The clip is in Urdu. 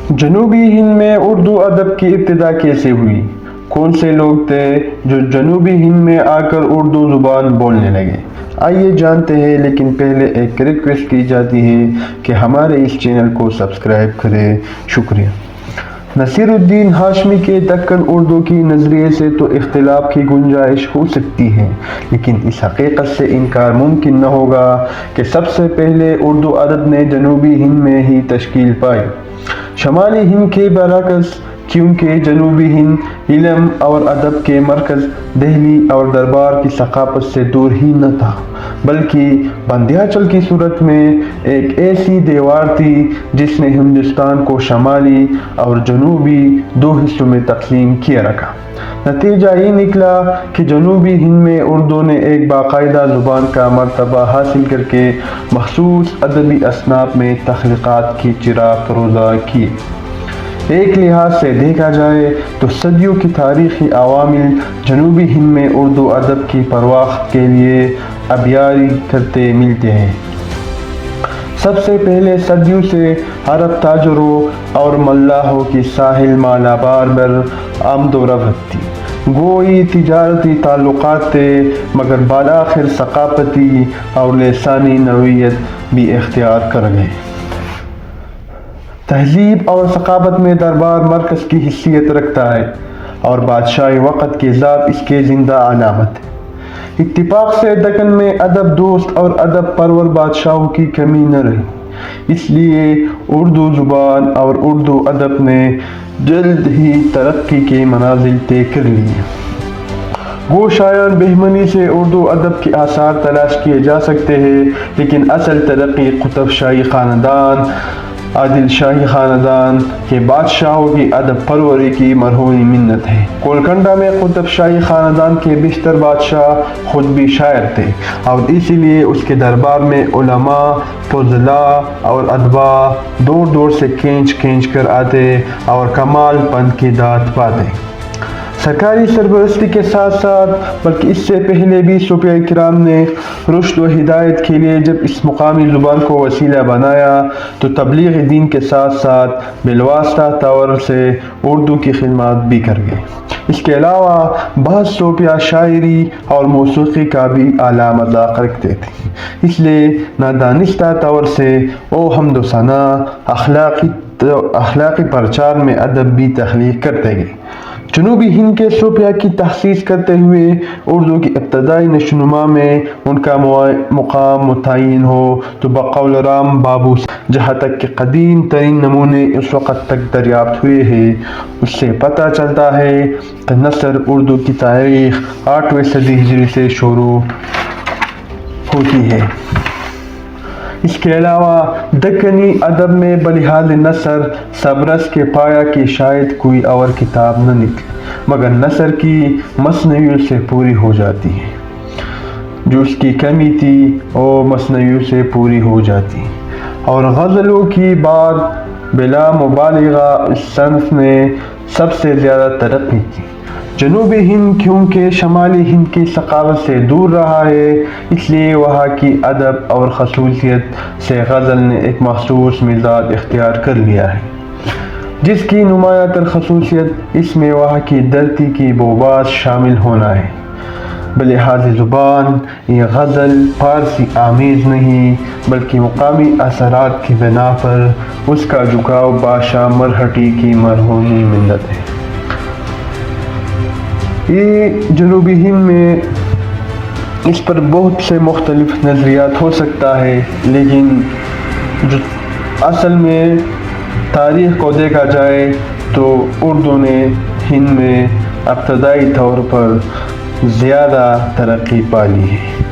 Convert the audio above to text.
جنوبی ہند میں اردو ادب کی ابتدا کیسے ہوئی؟ کون سے لوگ تھے جو جنوبی ہند میں آ کر اردو زبان بولنے لگے؟ آئیے جانتے ہیں، لیکن پہلے ایک ریکویسٹ کی جاتی ہے کہ ہمارے اس چینل کو سبسکرائب کریں۔ شکریہ۔ نصیر الدین ہاشمی کے دکن اردو کی نظریے سے تو اختلاف کی گنجائش ہو سکتی ہے، لیکن اس حقیقت سے انکار ممکن نہ ہوگا کہ سب سے پہلے اردو ادب نے جنوبی ہند میں ہی تشکیل پائی، شمالی ہند کے برعکس، کیونکہ جنوبی ہند علم اور ادب کے مرکز دہلی اور دربار کی ثقافت سے دور ہی نہ تھا، بلکہ وندھیاچل کی صورت میں ایک ایسی دیوار تھی جس نے ہندوستان کو شمالی اور جنوبی دو حصوں میں تقسیم کیے رکھا۔ نتیجہ یہ نکلا کہ جنوبی ہند میں اردو نے ایک باقاعدہ زبان کا مرتبہ حاصل کر کے مخصوص ادبی اصناف میں تخلیقات کی چراغ فروزاں کی۔ ایک لحاظ سے دیکھا جائے تو صدیوں کی تاریخی عوامل جنوبی ہند میں اردو ادب کی پرواخت کے لیے ابیاری کرتے ملتے ہیں۔ سب سے پہلے صدیوں سے عرب تاجروں اور ملاحوں کی ساحل مالابار پر آمد و رفت تھی۔ گوئی تجارتی تعلقات تھے، مگر بالآخر ثقافتی اور لسانی نوعیت بھی اختیار کر گئے۔ تہذیب اور ثقافت میں دربار مرکز کی حیثیت رکھتا ہے، اور بادشاہی وقت کی ذات اس کے زندہ علامت ہے۔ اتفاق سے دکن میں ادب دوست اور ادب پرور بادشاہوں کی کمی نہ رہی، اس لیے اردو زبان اور اردو ادب نے جلد ہی ترقی کے منازل طے کر لیے۔ گو شایان بہمنی سے اردو ادب کے آثار تلاش کیے جا سکتے ہیں، لیکن اصل ترقی قطب شاہی خاندان، عادل شاہی خاندان کے بادشاہوں کی ادب پروری کی مرہون منت ہے۔ گولکنڈہ میں قطب شاہی خاندان کے بیشتر بادشاہ خود بھی شاعر تھے، اور اسی لیے اس کے دربار میں علماء، فضلاء اور ادباء دور دور سے کھینچ کر آتے اور کمال پنت کی داد پاتے۔ سرکاری سرپرستی کے ساتھ ساتھ، بلکہ اس سے پہلے بھی صوفیاء کرام نے رشد و ہدایت کے لیے جب اس مقامی زبان کو وسیلہ بنایا تو تبلیغ دین کے ساتھ ساتھ بالواسطہ طور سے اردو کی خدمات بھی کر گئے۔ اس کے علاوہ بعض صوفیاء شاعری اور موسیقی کا بھی اعلیٰ مذاق رکھتے تھے، اس لیے نادانستہ طور سے وہ حمد و ثنا، اخلاقی پرچار میں ادب بھی تخلیق کرتے گئے۔ جنوبی ہند کے صوفیاء کی تخصیص کرتے ہوئے اردو کی ابتدائی نشوونما میں ان کا مقام متعین ہو تو بقول رام بابو جہاں تک کہ قدیم ترین نمونے اس وقت تک دریافت ہوئے ہیں، اس سے پتہ چلتا ہے کہ نثر اردو کی تاریخ 8ویں صدی ہجری سے شروع ہوتی ہے۔ اس کے علاوہ دکنی ادب میں بلحاظ نثر سبرس کے پایا کہ شاید کوئی اور کتاب نہ نکلے، مگر نثر کی مثنویوں سے پوری ہو جاتی ہے۔ جو اس کی کمی تھی وہ مثنویوں سے پوری ہو جاتی، اور غزلوں کی بات بلا مبالغہ اس صنف نے سب سے زیادہ ترقی کی۔ جنوبی ہند کیونکہ شمالی ہند کی ثقافت سے دور رہا ہے، اس لیے وہاں کی ادب اور خصوصیت سے غزل نے ایک مخصوص مزاج اختیار کر لیا ہے، جس کی نمایاں تر خصوصیت اس میں وہاں کی دھرتی کی بوبات شامل ہونا ہے۔ بلحاظ زبان یہ غزل فارسی آمیز نہیں، بلکہ مقامی اثرات کی بنا پر اس کا جھکاؤ بادشاہ مرہٹی کی مرہون منت ہے۔ یہ جنوبی ہند میں اس پر بہت سے مختلف نظریات ہو سکتا ہے، لیکن جو اصل میں تاریخ کو دیکھا جائے تو اردو نے ہند میں ابتدائی طور پر زیادہ ترقی پا لی ہے۔